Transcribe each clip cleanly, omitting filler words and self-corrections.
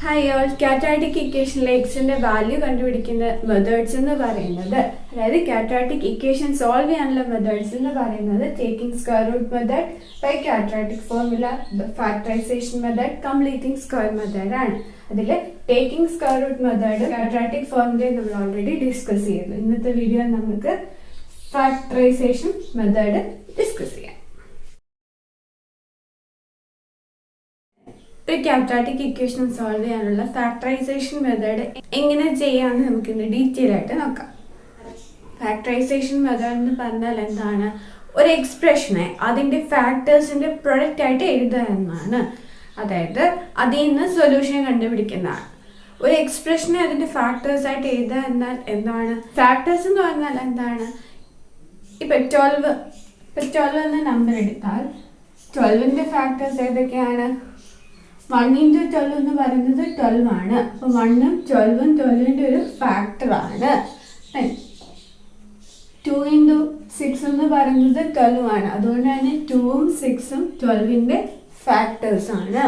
Hi all, quadratic equation xന്റെ value കണ്ടുപിടിക്കുന്ന methods എന്ന് പറയുന്നത് അതായത് quadratic equation സോൾവ് ചെയ്യാനുള്ള മെത്തേഡ്സ് എന്ന് പറയുന്നത് taking square root method by quadratic formula, factorisation method, completing square method ആണ്. അതിൽ taking square root method quadratic formula നമ്മൾ ഓൾറെഡി ഡിസ്കസ് ചെയ്തു. ഇന്നത്തെ വീഡിയോ നമുക്ക് ഫാക്ടറൈസേഷൻ മെത്തേഡ് ഡിസ്കസ് ചെയ്യാം. ഒരു ക്വാഡ്രാറ്റിക് ഇക്വേഷൻ സോൾവ് ചെയ്യാനുള്ള ഫാക്ടറൈസേഷൻ മെത്തേഡ് എങ്ങനെ ചെയ്യാമെന്ന് നമുക്ക് ഇന്ന് ഡീറ്റെയിൽ ആയിട്ട് നോക്കാം. ഫാക്ടറൈസേഷൻ മെത്തേഡ് എന്ന് പറഞ്ഞാൽ എന്താണ്? ഒരു എക്സ്പ്രഷനെ അതിൻ്റെ ഫാക്ടേഴ്സിൻ്റെ പ്രൊഡക്റ്റ് ആയിട്ട് എഴുതുക എന്നാണ്. അതായത് അതിൽ നിന്ന് സൊല്യൂഷൻ കണ്ടുപിടിക്കുന്നതാണ്. ഒരു എക്സ്പ്രഷനെ അതിൻ്റെ ഫാക്ടേഴ്സ് ആയിട്ട് എഴുതുക എന്നാൽ എന്താണ്? ഫാക്ടേഴ്സ് എന്ന് പറഞ്ഞാൽ എന്താണ്? ഇപ്പം 12 എന്ന നമ്പർ എടുത്താൽ 12ന്റെ ഫാക്ടേഴ്സ് ഏതൊക്കെയാണ്? 1 into 12 എന്ന് പറയുന്നത് 12 ആണ്. അപ്പോൾ 1ഉം 12ഉം 12ന്റെ ഒരു ഫാക്ടറാണ്. 2 into 6 എന്ന് പറയുന്നത് 12 ആണ്. അതുകൊണ്ട് തന്നെ 2ഉം 6ഉം 12ന്റെ ഫാക്ടേഴ്സ് ആണ്.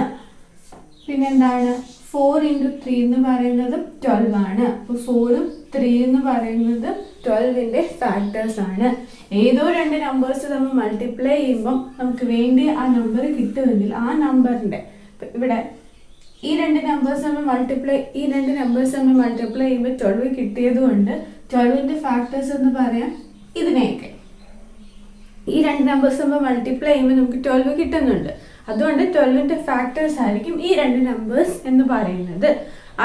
പിന്നെന്താണ്? 4 into 3 എന്ന് പറയുന്നത് 12 ആണ്. അപ്പോൾ 4ഉം 3 എന്ന് പറയുന്നത് 12ന്റെ ഫാക്ടേഴ്സ് ആണ്. ഏതോ രണ്ട് നമ്പേഴ്സ് നമ്മൾ മൾട്ടിപ്ലൈ ചെയ്യുമ്പം നമുക്ക് വേണ്ടി ആ നമ്പർ കിട്ടുമെങ്കിൽ ആ നമ്പറിൻ്റെ ഇവിടെ ഈ രണ്ട് നമ്പേഴ്സ് നമ്മൾ മൾട്ടിപ്ലൈ ചെയ്യുമ്പോൾ 12 കിട്ടിയതുകൊണ്ട് 12ന്റെ ഫാക്ടേഴ്സ് എന്ന് പറയാം ഇതിനെയൊക്കെ. ഈ രണ്ട് നമ്പേഴ്സ് നമ്മൾ മൾട്ടിപ്ലൈ ചെയ്യുമ്പോൾ നമുക്ക് 12 കിട്ടുന്നുണ്ട്. അതുകൊണ്ട് 12ന്റെ ഫാക്ടേഴ്സ് ആയിരിക്കും ഈ രണ്ട് നമ്പേഴ്സ് എന്ന് പറയുന്നത്.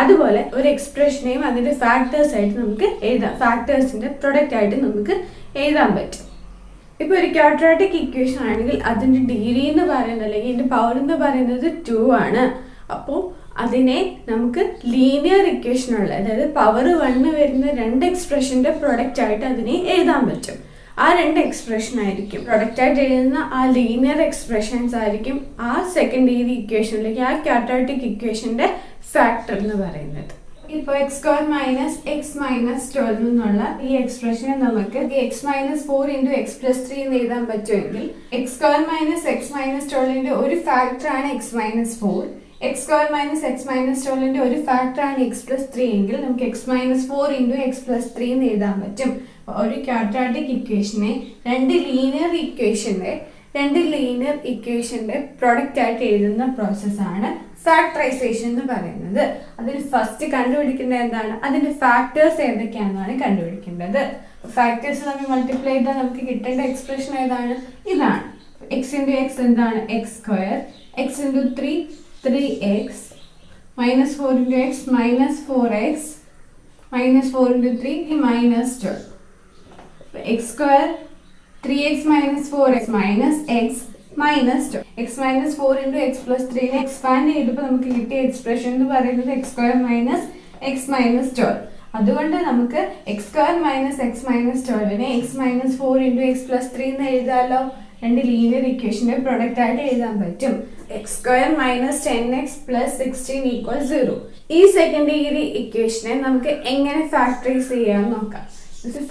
അതുപോലെ ഒരു എക്സ്പ്രഷനെയും അതിൻ്റെ ഫാക്ടേഴ്സ് ആയിട്ട് നമുക്ക് എഴുതാം. ഫാക്ടേഴ്സിൻ്റെ പ്രൊഡക്റ്റ് ആയിട്ട് നമുക്ക് എഴുതാൻ പറ്റും. ഇപ്പോൾ ഒരു ക്വാഡ്രാറ്റിക് ഇക്വേഷൻ ആണെങ്കിൽ അതിൻ്റെ ഡിഗ്രി എന്ന് പറയുന്നത് അല്ലെങ്കിൽ ഇതിൻ്റെ പവർ എന്ന് പറയുന്നത് 2 ആണ്. അപ്പോൾ അതിനെ നമുക്ക് ലീനിയർ ഇക്വേഷനുള്ള അതായത് പവർ 1 വരുന്ന രണ്ട് എക്സ്പ്രഷൻ്റെ പ്രൊഡക്റ്റ് ആയിട്ട് അതിനെ എഴുതാൻ പറ്റും. ആ രണ്ട് എക്സ്പ്രഷൻ ആയിരിക്കും പ്രൊഡക്റ്റ് ആയിട്ട് എഴുതുന്ന ആ ലീനിയർ എക്സ്പ്രഷൻസ് ആയിരിക്കും ആ സെക്കൻഡ് ഡിഗ്രി ഇക്വേഷനിലേക്ക് ആ ക്വാഡ്രാറ്റിക് ഇക്വേഷൻ്റെ ഫാക്ടർ എന്ന് പറയുന്നത്. ഇപ്പോൾ x² - x - 12 എന്നുള്ള ഈ എക്സ്പ്രഷനെ നമുക്ക് x - 4 × x + 3 എന്ന് എഴുതാൻ പറ്റുമെങ്കിൽ x² - x - 12ന്റെ ഒരു ഫാക്ടറാണ് x - 4. x² - x - 12ന്റെ ഒരു ഫാക്ടറാണ് x + 3 എങ്കിൽ നമുക്ക് x - 4 × x + 3 എന്ന് എഴുതാൻ പറ്റും. ഒരു ക്വാഡ്രാറ്റിക് ഇക്വേഷനെ രണ്ട് ലീനിയർ ഇക്വേഷന്റെ പ്രൊഡക്റ്റ് ആയിട്ട് എഴുതുന്ന പ്രോസസ്സാണ് ഫാക്ടറൈസേഷൻ എന്ന് പറയുന്നത്. അതിൽ ഫസ്റ്റ് കണ്ടുപിടിക്കേണ്ടത് എന്താണ്? അതിന്റെ ഫാക്ടേഴ്സ് ഏതൊക്കെയാണെന്നാണ് കണ്ടുപിടിക്കേണ്ടത്. ഫാക്ടേഴ്സ് നമ്മൾ മൾട്ടിപ്ലൈ ചെയ്താൽ നമുക്ക് കിട്ടേണ്ട എക്സ്പ്രഷൻ ഏതാണ്? ഇതാണ്. x × x എന്താണ്? x². x × 3 3x -4 × x -4x -4 × 3 -12. x² 3x - 4x - x -12. x - 4 × x + 3 expand ചെയ്തപ്പോൾ നമുക്ക് കിട്ടിയ എക്സ്പ്രഷൻ എന്ന് പറയുന്നത് x² - x - 12. അതുകൊണ്ട് നമുക്ക് x² - x - 12നെ x - 4 × x + 3 എന്ന് എഴുതാമല്ലോ. രണ്ട് ലീനിയർ ഇക്വേഷന്റെ പ്രൊഡക്റ്റ് ആയിട്ട് എഴുതാൻ പറ്റും. x² - 10x + 16 = 0. ഈ സെക്കൻഡ് ഡിഗ്രി ഇക്വേഷനെ നമുക്ക് എങ്ങനെ ഫാക്ടറൈസ് ചെയ്യാൻ നോക്കാം.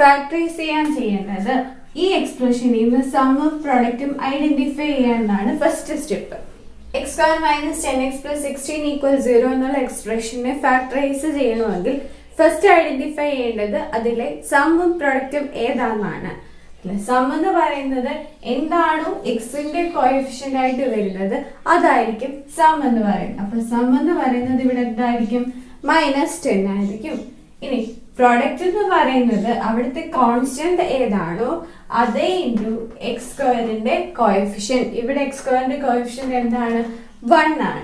ഫാക്ടറൈസ് ചെയ്യേണ്ടത് ഈ എക്സ്പ്രഷനിൽ നിന്ന് സമ്മും പ്രൊഡക്റ്റും ഐഡന്റിഫൈ ചെയ്യാനാണ് ഫസ്റ്റ് സ്റ്റെപ്പ്. x² - 10x + 16 = 0 എന്നുള്ള എക്സ്പ്രഷനെ ഫാക്ടറൈസ് ചെയ്യണമെങ്കിൽ ഫസ്റ്റ് ഐഡന്റിഫൈ ചെയ്യേണ്ടത് അതിലെ സമ്മും പ്രൊഡക്റ്റും ഏതാണെന്നാണ്. സം എന്ന് പറയുന്നത് എന്താണോ എക്സിന്റെ കോഎഫിഷ്യന്റ് ആയിട്ട് വരുന്നത് അതായിരിക്കും സം എന്ന് പറയുന്നത്. അപ്പൊ സം എന്ന് പറയുന്നത് ഇവിടെ എന്തായിരിക്കും? -10 ആയിരിക്കും. ഇനി പ്രോഡക്റ്റ് എന്ന് പറയുന്നത് അവിടുത്തെ കോൺസ്റ്റന്റ് ഏതാണോ അതേ ഇൻറ്റു x²ന്റെ കോഎഫിഷ്യന്റ്. ഇവിടെ x²ന്റെ കോഎഫിഷ്യന്റ് എന്താണ്? 1 ആണ്.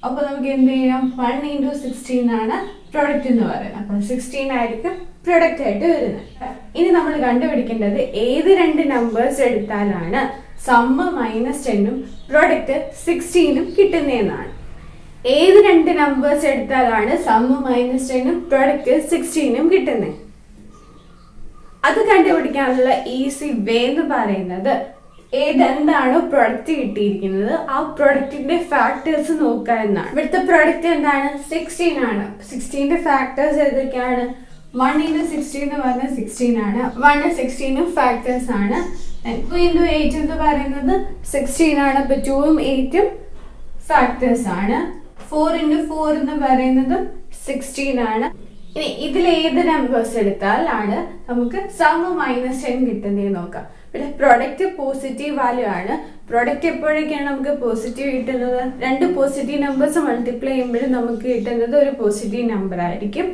അപ്പൊ നമുക്ക് എന്ത് ചെയ്യാം? 1 × 16 ആണ് പ്രൊഡക്റ്റ് എന്ന് പറയുന്നത്. അപ്പൊ 16 ആയിരിക്കും പ്രൊഡക്റ്റ് ആയിട്ട് വരുന്നത്. ഇനി നമ്മൾ കണ്ടുപിടിക്കേണ്ടത് ഏത് രണ്ട് നമ്പേഴ്സ് എടുത്താലാണ് സമ്മ് -10ഉം പ്രൊഡക്റ്റ് 16ഉം കിട്ടുന്നതെന്നാണ്. ഏത് രണ്ട് നമ്പേഴ്സ് എടുത്താലാണ് സമ്മ് -10ഉം പ്രൊഡക്റ്റ് 16ഉം കിട്ടുന്നത്? അത് കണ്ടുപിടിക്കാനുള്ള ഈസി വേ എന്ന് പറയുന്നത് ഏതെന്താണോ പ്രൊഡക്റ്റ് കിട്ടിയിരിക്കുന്നത് ആ പ്രൊഡക്റ്റിന്റെ ഫാക്ടേഴ്സ് നോക്കുക എന്നാണ്. ഇവിടുത്തെ പ്രൊഡക്റ്റ് എന്താണ്? 16 ആണ്. 16ന്റെ ഫാക്ടേഴ്സ് ഏതൊക്കെയാണ്? 1 × 16 എന്ന് പറഞ്ഞാൽ 16 ആണ്. 1 16ഉം ഫാക്ടേഴ്സ് ആണ്. 2 × 8 എന്ന് പറയുന്നത് 16 ആണ്. അപ്പൊ 2ഉം 8ഉം ഫാക്ടേഴ്സ് ആണ്. 4 into 4 എന്ന് പറയുന്നത് 16 ആണ്. ഇനി ഇതിൽ ഏത് നമ്പേഴ്സ് എടുത്താൽ ആണ് നമുക്ക് സം -10 കിട്ടുന്നത് നോക്കാം. ഇവിടെ പ്രൊഡക്റ്റ് പോസിറ്റീവ് വാല്യൂ ആണ്. പ്രൊഡക്റ്റ് എപ്പോഴൊക്കെയാണ് നമുക്ക് പോസിറ്റീവ് കിട്ടുന്നത്? രണ്ട് പോസിറ്റീവ് നമ്പേഴ്സ് മൾട്ടിപ്ലൈ ചെയ്യുമ്പോഴും നമുക്ക് കിട്ടുന്നത് ഒരു പോസിറ്റീവ് നമ്പർ ആയിരിക്കും.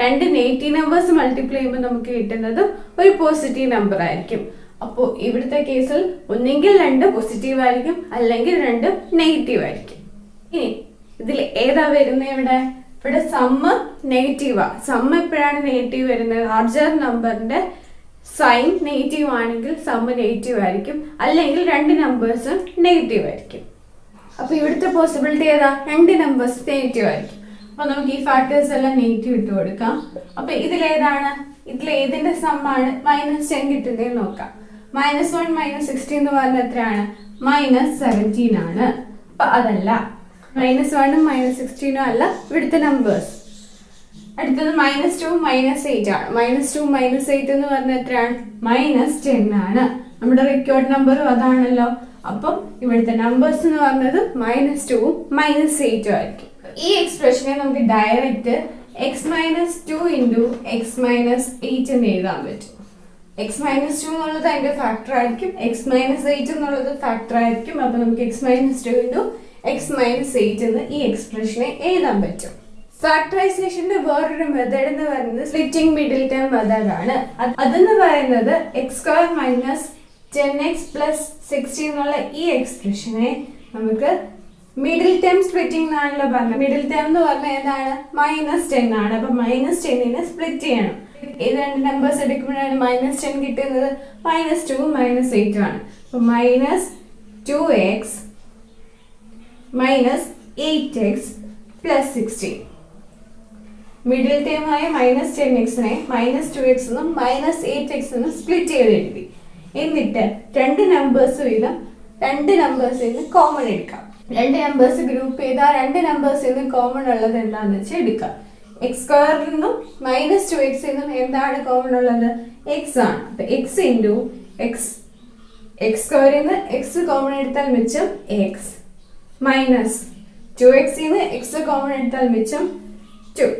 രണ്ട് നെഗറ്റീവ് നമ്പേഴ്സ് മൾട്ടിപ്ലൈ ചെയ്യുമ്പോൾ നമുക്ക് കിട്ടുന്നത് ഒരു പോസിറ്റീവ് നമ്പർ ആയിരിക്കും. അപ്പോൾ ഇവിടുത്തെ കേസിൽ ഒന്നെങ്കിൽ രണ്ട് പോസിറ്റീവ് ആയിരിക്കും, അല്ലെങ്കിൽ രണ്ട് നെഗറ്റീവ് ആയിരിക്കും. ഇനി ഇതിൽ ഏതാ വരുന്നത്? ഇവിടെ സമ്മ് നെഗറ്റീവാ. സമ്മ് എപ്പോഴാണ് നെഗറ്റീവ് വരുന്നത്? ലാർജർ നമ്പറിന്റെ സൈൻ നെഗറ്റീവ് ആണെങ്കിൽ സമ്മ് നെഗറ്റീവ് ആയിരിക്കും, അല്ലെങ്കിൽ രണ്ട് നമ്പേഴ്സും നെഗറ്റീവ് ആയിരിക്കും. അപ്പൊ ഇവിടുത്തെ പോസിബിലിറ്റി ഏതാ? രണ്ട് നമ്പേഴ്സ് നെഗറ്റീവ് ആയിരിക്കും. അപ്പൊ നമുക്ക് ഈ ഫാക്ടേഴ്സ് എല്ലാം നെഗറ്റീവ് ഇട്ട് കൊടുക്കാം. അപ്പൊ ഇതിലേതാണ്? ഇതിലേതിന്റെ സമ്മാണ് -10 കിട്ടുന്നത് നോക്കാം. -1 -16 എന്ന് പറഞ്ഞാൽ എത്രയാണ്? -17 ആണ്. അപ്പൊ അതല്ല, -1 -16 അല്ല ഇവിടുത്തെ നമ്പേഴ്സ്. അടുത്തത് -2 -8 ആണ്. -2 -8 എന്ന് പറഞ്ഞാൽ എത്രയാണ്? -10 ആണ്. നമ്മുടെ റെക്കോർഡ് നമ്പറും അതാണല്ലോ. അപ്പം ഇവിടുത്തെ നമ്പേഴ്സ് എന്ന് പറഞ്ഞത് -2 -8 ആയിരിക്കും. ഈ എക്സ്പ്രഷനെ നമുക്ക് ഡയറക്റ്റ് x-2 into x-8 എന്ന് എഴുതാൻ പറ്റും. x-2 എന്നുള്ളത് അതിന്റെ ഫാക്ടർ ആയിരിക്കും, x-8 എന്നുള്ളത് ഫാക്ടർ ആയിരിക്കും. അപ്പൊ നമുക്ക് x-2 into x-8 എന്ന് ഈ എക്സ്പ്രഷനെ എഴുതാൻ പറ്റും. ഫാക്ടറൈസേഷന്റെ വേറൊരു മെത്തേഡ് എന്ന് പറയുന്നത് സ്പ്ലിറ്റിംഗ് മിഡിൽ ടേം മെത്തേഡ് ആണ്. അതെന്ന് പറയുന്നത് x² - 10x + 16 എന്നുള്ള ഈ എക്സ്പ്രഷനെ നമുക്ക് മിഡിൽ ടേം സ്പ്ലിറ്റിംഗ് എന്നാണല്ലോ പറഞ്ഞത്. മിഡിൽ ടേം എന്ന് പറഞ്ഞാൽ ഏതാണ്? -10 ആണ്. അപ്പൊ -10നെ സ്പ്ലിറ്റ് ചെയ്യണം. ഏത് രണ്ട് നമ്പേഴ്സ് എടുക്കുമ്പോഴാണ് -10 കിട്ടുന്നത്? -2 -8 ആണ്. അപ്പൊ -2x - 8x + 16. മിഡിൽ ടേം ആയ -10xനെ -2x എന്നും -8x എന്നും സ്പ്ലിറ്റ് ചെയ്ത് എഴുതി. എന്നിട്ട് രണ്ട് നമ്പേഴ്സ് വീതം രണ്ട് നമ്പേഴ്സിൽ നിന്ന് കോമൺ എടുക്കാം. രണ്ട് നമ്പേഴ്സ് ഗ്രൂപ്പ് ചെയ്താൽ രണ്ട് നമ്പേഴ്സിൽ നിന്ന് കോമൺ ഉള്ളത് എന്താണെന്ന് വെച്ചാൽ എടുക്കാം. x² നിന്നും -2x നിന്നും എന്താണ് കോമൺ ഉള്ളത്? x ആണ്. അപ്പൊ x into x² നിന്ന് x കോമൺ എടുത്താൽ മിച്ചം x, -2x നിന്ന് x കോമൺ എടുത്താൽ മിച്ചം 2.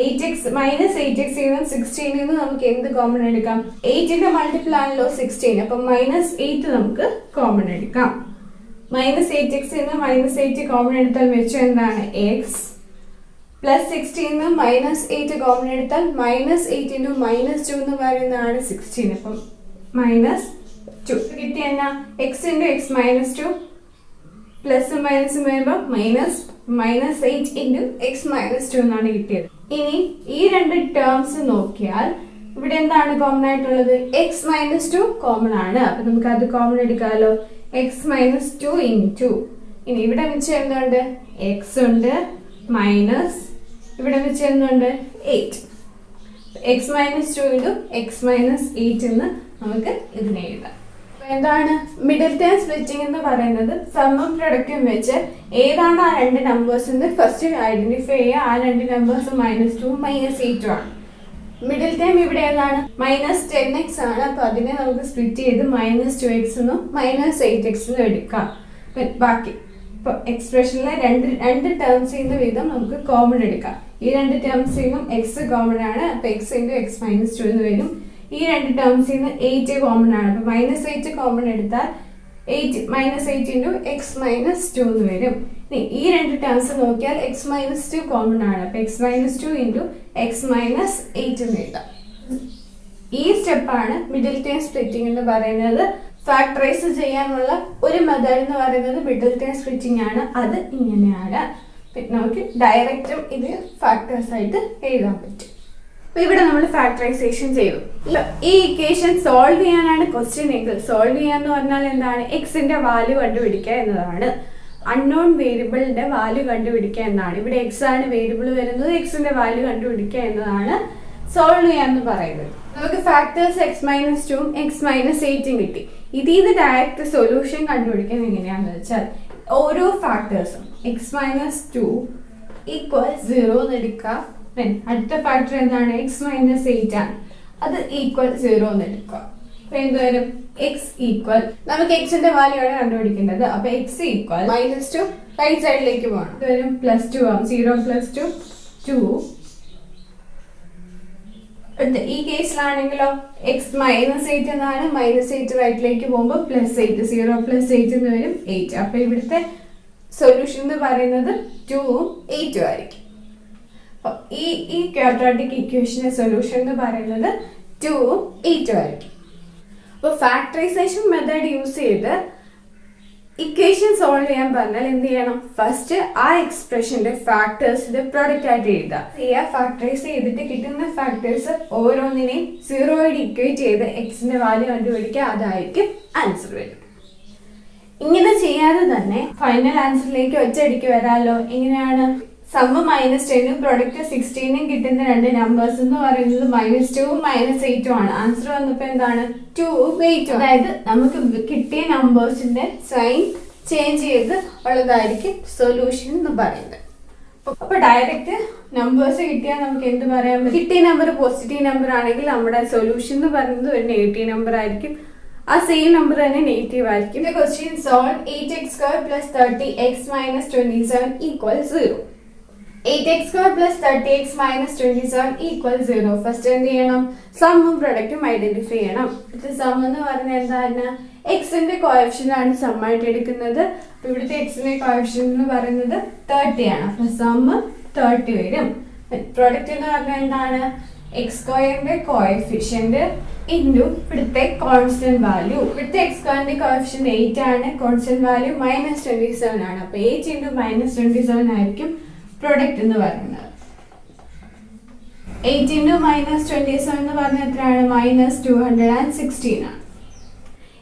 8x -8x നിന്നും 16 നിന്ന് നമുക്ക് എന്ത് കോമൺ എടുക്കാം? 8ന്റെ മൾട്ടിപ്പിൾ ആണല്ലോ 16. അപ്പൊ -8 നമുക്ക് കോമൺ എടുക്കാം. -8x നിന്ന് -8 കോമൺ എടുത്താൽ മിച്ചം എന്താണ്? x +16 നിന്ന് -8 കോമൺ എടുത്താൽ -8 into -2 എന്ന് പറയുന്നതാണ് 16. അപ്പം -2 കിട്ടിയ എന്നാ? x into x -2 plus minus വരുമ്പോൾ -8 into x -2 എന്നാണ് കിട്ടിയത്. ഇനി ഈ രണ്ട് ടേംസ് നോക്കിയാൽ ഇവിടെ എന്താണ് കോമൺ ആയിട്ടുള്ളത്? x -2 കോമൺ ആണ്. അപ്പൊ നമുക്ക് അത് കോമൺ എടുക്കാമല്ലോ. x -2 into ഇനി ഇവിടെ വെച്ച് എന്തുണ്ട്? x ഉണ്ട്, മൈനസ് ഇവിടെ വെച്ച് എന്തുണ്ട്? 8. x -2 into x -8 എന്ന് നമുക്ക് ഇതിനെ എഴുതാം. എന്താണ് മിഡിൽ ടേം സ്പ്ലിറ്റിംഗ് എന്ന് പറയുന്നത്? സമ്മും പ്രൊഡക്റ്റും വെച്ച് ഏതാണ് ആ രണ്ട് നമ്പേഴ്സ് എന്ന് ഫസ്റ്റ് ഐഡന്റിഫൈ ചെയ്യുക. ആ രണ്ട് നമ്പേഴ്സ് -2 -8 ആണ്. മിഡിൽ ടേം ഇവിടെ ഏതാണ്? -10x ആണ്. അപ്പൊ അതിനെ നമുക്ക് സ്പ്ലിറ്റ് ചെയ്ത് -2x എന്നും -8x എന്നും എടുക്കാം. ബാക്കി ഇപ്പൊ എക്സ്പ്രഷനിലെ രണ്ട് ടേംസിൽ നിന്ന് വീതം നമുക്ക് കോമൺ എടുക്കാം. ഈ രണ്ട് ടേംസിൽ നിന്നും x കോമൺ ആണ്. അപ്പൊ x into x -2 എന്ന് വരും. ഈ രണ്ട് ടേംസിൽ നിന്ന് 8 കോമൺ ആണ്. അപ്പൊ -8 കോമൺ എടുത്താൽ -8 into x -2 എന്ന് വരും. ഈ രണ്ട് ടേംസ് നോക്കിയാൽ x -2 കോമൺ ആണ്. അപ്പൊ x -2 into x -8 എന്ന് എഴുതാം. ഈ സ്റ്റെപ്പാണ് മിഡിൽ ടേം സ്പ്ലിറ്റിംഗ് എന്ന് പറയുന്നത്. ഫാക്ടറൈസ് ചെയ്യാനുള്ള ഒരു മെത്തേഡ് എന്ന് പറയുന്നത് മിഡിൽ ടേം സ്പ്ലിറ്റിംഗ് ആണ്. അത് ഇങ്ങനെയാണ്. നമുക്ക് ഡയറക്റ്റും ഇത് ഫാക്ടേഴ്സ് ആയിട്ട് എഴുതാൻ പറ്റും. അപ്പൊ ഇവിടെ നമ്മൾ ഫാക്ടറൈസേഷൻ ചെയ്തു. ഈ ഇക്വേഷൻ സോൾവ് ചെയ്യാനാണ് ക്വസ്റ്റ്യൻ എങ്കിൽ സോൾവ് ചെയ്യാന്ന് പറഞ്ഞാൽ എന്താണ്? എക്സിന്റെ വാല്യൂ കണ്ടുപിടിക്കുക എന്നതാണ്. അൺനോൺ വേരിയബിളിന്റെ വാല്യൂ കണ്ടുപിടിക്കുക എന്നാണ്. ഇവിടെ എക്സ് ആണ് വേരിയബിൾ വരുന്നത്. എക്സിന്റെ വാല്യൂ കണ്ടുപിടിക്കുക എന്നതാണ് സോൾവ് ചെയ്യാന്ന് പറയുന്നത്. നമുക്ക് ഫാക്ടേഴ്സ് x -2 x -8 കിട്ടി. ഇതിൽ നിന്ന് ഡയറക്റ്റ് സൊല്യൂഷൻ കണ്ടുപിടിക്കാൻ എങ്ങനെയാണെന്ന് വെച്ചാൽ ഓരോ ഫാക്ടേഴ്സും x -2 = 0 എന്ന് എടുക്കുക. അടുത്ത ഫാക്ടർ എന്താണ്? x -8 ആണ്. അത് = 0 എന്ന് എടുക്കുക. അപ്പൊ എന്ത് വരും? എക്സ് ഈക്വൽ, നമുക്ക് എക്സിന്റെ വാല്യൂ ആണ് കണ്ടുപിടിക്കേണ്ടത്. അപ്പൊ എക്സ് ഈക്വൽ -2 റൈറ്റ് സൈഡിലേക്ക് പോകണം. ഇത് വരും +2 ആവും. 0 + 2 2. ഈ കേസിലാണെങ്കിലോ എക്സ് -8 എന്നാണ്. -8 റൈറ്റിലേക്ക് പോകുമ്പോൾ +8, 0 + 8 എന്ന് വരും 8. അപ്പൊ ഇവിടുത്തെ സൊല്യൂഷൻ എന്ന് പറയുന്നത് 2ഉം 8ഉം ആയിരിക്കും. ഈ ക്വാഡ്രാറ്റിക് ഇക്വേഷന്റെ സൊല്യൂഷൻ എന്ന് പറയുന്നത് 2ഉം 8ഉം ആയിരിക്കും. അപ്പോൾ ഫാക്ടറൈസേഷൻ മെത്തേഡ് യൂസ് ചെയ്ത് ഇക്വേഷൻ സോൾവ് ചെയ്യാൻ പറഞ്ഞാൽ എന്ത് ചെയ്യണം? ഫസ്റ്റ് ആ എക്സ്പ്രഷന്റെ ഫാക്ടേഴ്സിന്റെ പ്രോഡക്റ്റ് ആയിട്ട് എഴുതുക. ഫാക്ടറൈസ് ചെയ്തിട്ട് കിട്ടുന്ന ഫാക്ടേഴ്സ് ഓരോന്നിനെയും 0 ഇക്വേറ്റ് ചെയ്ത് എക്സിന്റെ വാല്യൂ കണ്ടുപിടിക്കുക. അതായിരിക്കും ആൻസർ വരും. ഇങ്ങനെ ചെയ്യാതെ തന്നെ ഫൈനൽ ആൻസറിലേക്ക് ഒറ്റയടിക്ക് വരാമല്ലോ. എങ്ങനെയാണ്? സമ്മ് -10ഉം പ്രൊഡക്റ്റ് 16ഉം കിട്ടുന്ന രണ്ട് നമ്പേഴ്സ് എന്ന് പറയുന്നത് -2ഉം -8ഉം ആണ്. ആൻസർ വന്നപ്പോ എന്താണ്? 2ഉം 8ഉം. അതായത് നമുക്ക് കിട്ടിയ നമ്പേഴ്സിന്റെ സൈൻ ചേഞ്ച് ചെയ്ത് ഉള്ളതായിരിക്കും സൊല്യൂഷൻ എന്ന് പറയുന്നത്. അപ്പൊ ഡയറക്റ്റ് നമ്പേഴ്സ് കിട്ടിയാൽ നമുക്ക് എന്ത് പറയാൻ പറ്റും? കിട്ടിയ നമ്പർ പോസിറ്റീവ് നമ്പർ ആണെങ്കിൽ നമ്മുടെ സൊല്യൂഷൻ എന്ന് പറയുന്നത് ഒരു നെഗറ്റീവ് നമ്പർ ആയിരിക്കും. ആ സെയിം നമ്പർ തന്നെ നെഗറ്റീവ് ആയിരിക്കും. Question solve 8x² + 30x - 27 = 0. 8x² + 30x - 27 = 0. First എന്ത് ചെയ്യണം? സമ്മും പ്രൊഡക്റ്റും ഐഡന്റിഫൈ ചെയ്യണം. സം എന്ന് പറഞ്ഞാൽ എന്താണ്? എക്സിന്റെ കോഎഫിഷ്യന്റ് ആണ് സം ആയിട്ട് എടുക്കുന്നത്. അപ്പൊ ഇവിടുത്തെ എക്സിന്റെ കോഎഫിഷ്യന്റ് എന്ന് പറയുന്നത് 30 ആണ്. അപ്പൊ സമ്മ് 30 വരും. പ്രൊഡക്റ്റ് എന്ന് പറഞ്ഞാൽ എന്താണ്? x² കോഎഫിഷ്യന്റ് ഇൻറ്റു ഇവിടുത്തെ കോൺസ്റ്റന്റ് വാല്യൂ. ഇവിടുത്തെ x² കോഎഫിഷ്യന്റ് 8 ആണ്. കോൺസ്റ്റന്റ് വാല്യൂ -27 ആണ്. അപ്പൊ 8 × -27 ആയിരിക്കും പ്രൊഡക്റ്റ് എന്ന് പറയുന്നത്. 8 × -27 എന്ന് പറഞ്ഞാൽ എത്രയാണ്? -216 ആണ്.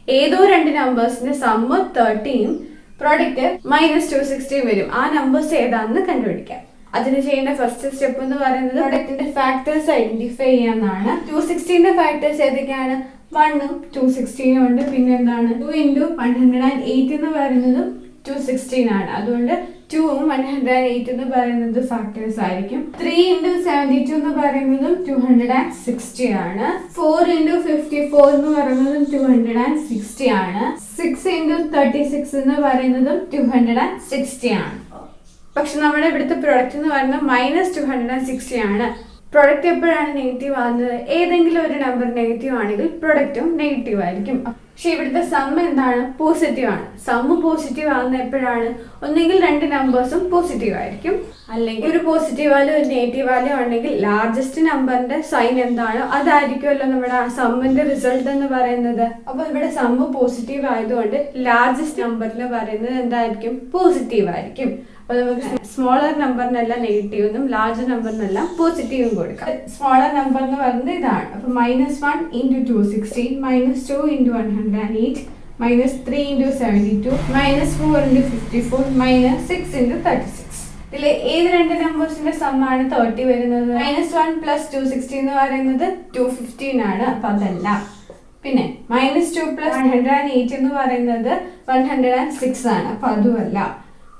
ഏതോ രണ്ട് നമ്പേഴ്സിന്റെ സമ്മ് 30ഉം പ്രൊഡക്റ്റ് -216 വരും. ആ നമ്പേഴ്സ് ഏതാണെന്ന് കണ്ടുപിടിക്കാം. അതിന് ചെയ്യുന്ന ഫസ്റ്റ് സ്റ്റെപ്പ് എന്ന് പറയുന്നത് പ്രൊഡക്റ്റിന്റെ ഫാക്ടേഴ്സ് ഐഡന്റിഫൈ ചെയ്യാന്നാണ്. 216ന്റെ ഫാക്ടേഴ്സ് ഏതൊക്കെയാണ്? 1ഉം 216ഉം ഉണ്ട്. പിന്നെ എന്താണ്? 2 × 108 എന്ന് പറയുന്നതും 216 ആണ്. അതുകൊണ്ട് 2ഉം 108 എന്ന് പറയുന്നത് ഫാക്ടേഴ്സ് ആയിരിക്കും. 3 × 72 എന്ന് പറയുന്നതും 260 ആണ്. 4 × 54 എന്ന് പറയുന്നതും 260 ആണ്. 6 × 36 എന്ന് പറയുന്നതും 260 ആണ്. പക്ഷെ നമ്മുടെ ഇവിടുത്തെ പ്രൊഡക്റ്റ് എന്ന് പറയുന്നത് -260 ആണ്. പ്രൊഡക്റ്റ് എപ്പോഴാണ് നെഗറ്റീവ് ആകുന്നത്? ഏതെങ്കിലും ഒരു നമ്പർ നെഗറ്റീവ് ആണെങ്കിൽ പ്രൊഡക്റ്റും നെഗറ്റീവ് ആയിരിക്കും. പക്ഷെ ഇവിടുത്തെ സം എന്താണ്? പോസിറ്റീവ് ആണ്. സമ്മ് പോസിറ്റീവ് ആകുന്ന എപ്പോഴാണ്? ഒന്നെങ്കിൽ രണ്ട് നമ്പേഴ്സും പോസിറ്റീവ് ആയിരിക്കും, അല്ലെങ്കിൽ ഒരു പോസിറ്റീവ് വാല്യൂ ഒരു നെഗറ്റീവ് വാല്യൂ ആണെങ്കിൽ ലാർജസ്റ്റ് നമ്പറിന്റെ സൈൻ എന്താണോ അതായിരിക്കുമല്ലോ നമ്മുടെ സമ്മിന്റെ റിസൾട്ട് എന്ന് പറയുന്നത്. അപ്പൊ ഇവിടെ സമ്മ് പോസിറ്റീവ് ആയതുകൊണ്ട് ലാർജസ്റ്റ് നമ്പർ എന്ന് പറയുന്നത് എന്തായിരിക്കും? പോസിറ്റീവ് ആയിരിക്കും. അപ്പൊ നമുക്ക് സ്മോളർ നമ്പറിനെല്ലാം നെഗറ്റീവും ലാർജ് നമ്പറിനെല്ലാം പോസിറ്റീവും കൊടുക്കാം. സ്മോളർ നമ്പർ എന്ന് പറയുന്നത് ഇതാണ്. അപ്പൊ -1 × 216, -2 × 108, -3 × 72, -4 × 54, -6 × 36. ഇതിൽ ഏത് രണ്ട് നമ്പേഴ്സിന്റെ സമ്മാണ് 30 വരുന്നത്? -1 + 260 എന്ന് പറയുന്നത് 215 ആണ്. അപ്പൊ അതല്ല. പിന്നെ -2 + 108 എന്ന് പറയുന്നത് 106 ആണ്. അപ്പൊ അതുമല്ല.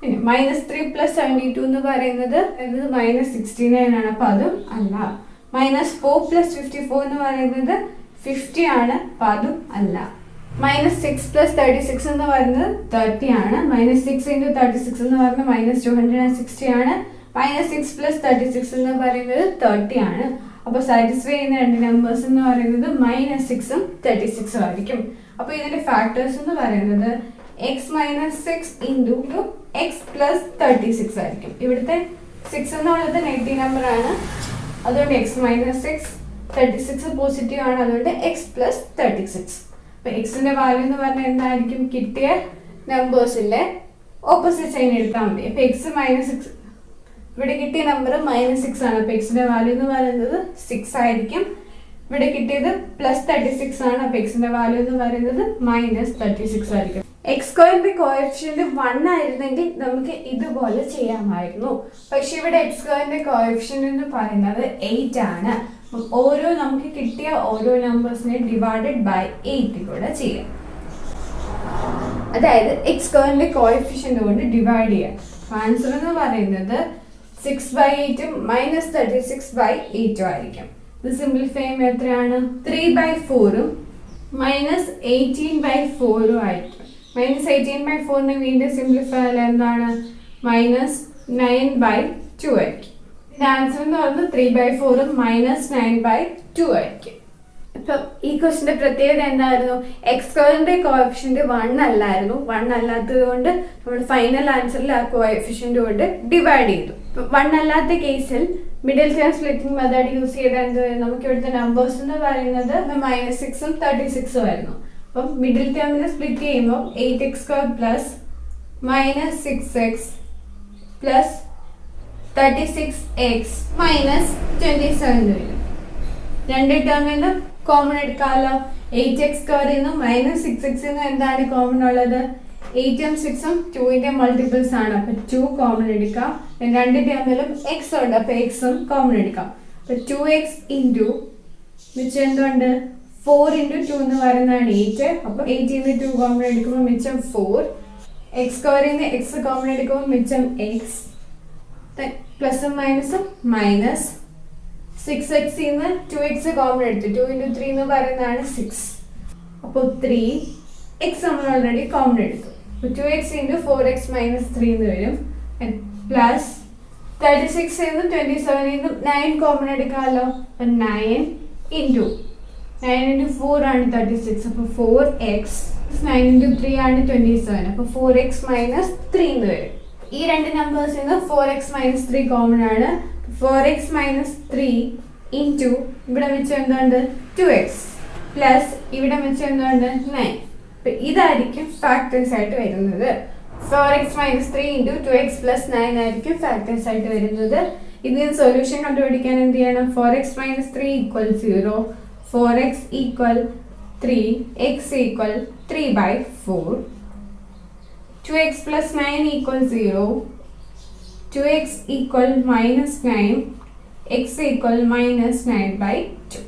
പിന്നെ -3 + 72 എന്ന് പറയുന്നത് -69 ആണ്. അപ്പൊ അതും അല്ല. -4 + 54 എന്ന് പറയുന്നത് 50 ആണ്. അപ്പൊ അതും അല്ല. -6 + 36 എന്ന് പറയുന്നത് 30 ആണ്. -6 × 36 എന്ന് പറയുന്നത് -260 ആണ്. -6 + 36 എന്ന് പറയുന്നത് 30 ആണ്. അപ്പൊ സാറ്റിസ്ഫൈ ചെയ്യുന്ന രണ്ട് നമ്പേഴ്സ് എന്ന് പറയുന്നത് -6ഉം 36ഉം ആയിരിക്കും. അപ്പൊ ഇതിന്റെ ഫാക്ടേഴ്സ് എന്ന് പറയുന്നത് x - 6 × x + 36 ആയിരിക്കും. ഇവിടുത്തെ 6 എന്നുള്ളത് നെഗറ്റീവ് നമ്പർ ആണ്. അതുകൊണ്ട് x - 6, 36 പോസിറ്റീവ് ആണ്. അതുകൊണ്ട് x + 36. അപ്പൊ എക്സിന്റെ വാല്യൂ എന്ന് പറഞ്ഞാൽ എന്തായിരിക്കും? കിട്ടിയ നമ്പേഴ്സിന്റെ ഓപ്പോസിറ്റ് സൈൻ എടുത്താൽ മതി. അപ്പൊ x -6, ഇവിടെ കിട്ടിയ നമ്പർ -6 ആണ്. അപ്പൊ എക്സിന്റെ വാല്യൂ എന്ന് പറയുന്നത് 6 ആയിരിക്കും. ഇവിടെ കിട്ടിയത് +36 ആണ്. അപ്പൊ എക്സിന്റെ വാല്യൂ എന്ന് പറയുന്നത് -36 ആയിരിക്കും. x² കോഎഫിഷ്യന്റ് 1 ആയിരുന്നെങ്കിൽ നമുക്ക് ഇതുപോലെ ചെയ്യാമായിരുന്നു. പക്ഷെ ഇവിടെ x² കോഎഫിഷ്യന്റ് എന്ന് പറയുന്നത് 8 ആണ്. ഓരോ നമുക്ക് കിട്ടിയ ഓരോ നമ്പേഴ്സിനെ ഡിവൈഡഡ് ബൈ 8 കൂടെ ചെയ്യാം. അതായത് x² കോഎഫിഷ്യന്റ് കൊണ്ട് ഡിവൈഡ് ചെയ്യാം. ആൻസർ എന്ന് പറയുന്നത് 6/8ഉം -36/8ഉം ആയിരിക്കും. ഇത് സിംപ്ലിഫൈ ചെയ്യുമ്പോൾ എത്രയാണ്? 3/4ഉം -18/4 ആയിരിക്കും. -18/4 വീണ്ടും സിംപ്ലിഫൈ ആയാൽ എന്താണ്? -9/2 ആയിരിക്കും. ഇതിന്റെ ആൻസർ എന്ന് പറയുന്നത് 3/4 -9/2 ആയിരിക്കും. ഇപ്പം ഈ ക്വസ്റ്റിന്റെ പ്രത്യേകത എന്തായിരുന്നു? എക്സ് സ്ക്വയറിന്റെ കോഎഫിഷ്യന്റ് 1 അല്ലായിരുന്നു. 1 അല്ലാത്തത് കൊണ്ട് നമ്മൾ ഫൈനൽ ആൻസറിൽ ആ കോഎഫിഷ്യന്റ് കൊണ്ട് ഡിവൈഡ് ചെയ്തു. 1 അല്ലാത്ത കേസിൽ middle term splitting method use ചെയ്താൽ എന്ത് വരും? നമുക്ക് ഇവിടുത്തെ നമ്പേഴ്സ് എന്ന് പറയുന്നത് -6ഉം 36ഉം ആയിരുന്നു. അപ്പം മിഡിൽ ടേമിൽ സ്പ്ലിറ്റ് ചെയ്യുമ്പോൾ 8x² plus -6x plus 36x minus 27 വരും. രണ്ട് ടേമിൽ നിന്ന് കോമൺ എടുക്കാമല്ലോ. 8x² -6x എന്താണ് കോമൺ ഉള്ളത്? 8ഉം 6ഉം 2ന്റെ മൾട്ടിപ്പിൾസ് ആണ്. അപ്പൊ 2 കോമൺ എടുക്കാം. രണ്ട് ടേമിലും x ഉണ്ട്, അപ്പൊ x ഉം കോമൺ എടുക്കാം. അപ്പൊ 2x ഇൻറ്റു മിച്ചം എന്തുണ്ട്? 4 × 2 എന്ന് പറയുന്നതാണ് 8. അപ്പൊ 8 × 2 കോമൺ എടുക്കുമ്പോൾ മിച്ചം 4. x² x കോമൺ എടുക്കുമ്പോൾ മിച്ചം x. പ്ലസും മൈനസും മൈനസ്. 6x 2x കോമൺ എടുത്തു. 2 × 3 എന്ന് പറയുന്നതാണ് 6. അപ്പോൾ 3 x നമ്മൾ ഓൾറെഡി കോമൺ എടുത്തു. 2x × 4x - 3 എന്ന് വരും. പ്ലസ് 36 27 9 കോമൺ എടുക്കാമല്ലോ. അപ്പം 9 × 4 ആണ് 36. അപ്പോൾ 4x 9 × 3 ആണ് 27. അപ്പോൾ 4x - 3 എന്ന് വരും. ഈ രണ്ട് നമ്പേഴ്സിൽ നിന്ന് 4x - 3 കോമൺ ആണ്. 4x - 3 ഇൻറ്റു ഇവിടെ വെച്ച് എന്തുണ്ട്? 2x പ്ലസ് ഇവിടെ വെച്ച് എന്തുണ്ട്? 9. അപ്പം ഇതായിരിക്കും ഫാക്ടേഴ്സ് ആയിട്ട് വരുന്നത്. 4x - 3 ഇൻറ്റു 2x പ്ലസ് 9 ആയിരിക്കും ഫാക്ടേഴ്സ് ആയിട്ട് വരുന്നത്. ഇതിന് സൊല്യൂഷൻ കണ്ടുപിടിക്കാൻ എന്ത് ചെയ്യണം? 4x - 3 = 0, 4x = 3, x = 3/4, 2x plus 9 = 0, 2x = -9, x = -9/2.